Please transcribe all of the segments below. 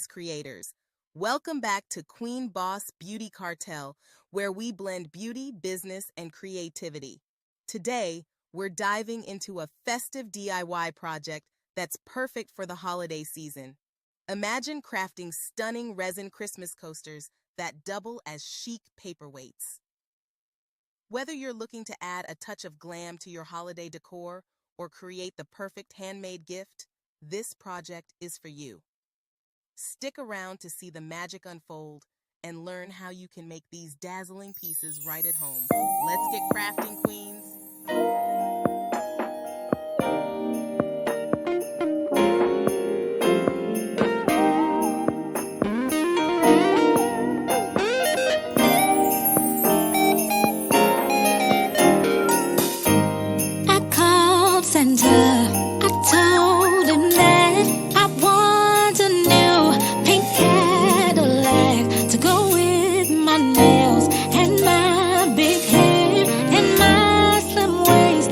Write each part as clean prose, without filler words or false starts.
business creators. Welcome back to Queen Boss Beauty Cartel, where we blend beauty, business, and creativity. Today, we're diving into a festive DIY project that's perfect for the holiday season. Imagine crafting stunning resin Christmas coasters that double as chic paperweights. Whether you're looking to add a touch of glam to your holiday decor or create the perfect handmade gift, this project is for you. Stick around to see the magic unfold and learn how you can make these dazzling pieces right at home. Let's get crafting, queens! I called Santa. I told him that I want a new pink Cadillac to go with my nails and my big hair and my slim waist.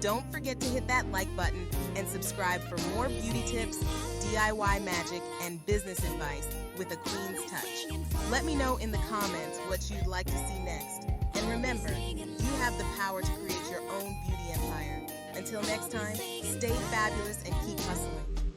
Don't forget to hit that like button and subscribe for more beauty tips, DIY magic, and business advice with a queen's touch. Let me know in the comments what you'd like to see next. And remember, you have the power to create your own beauty empire. Until next time, stay fabulous and keep hustling.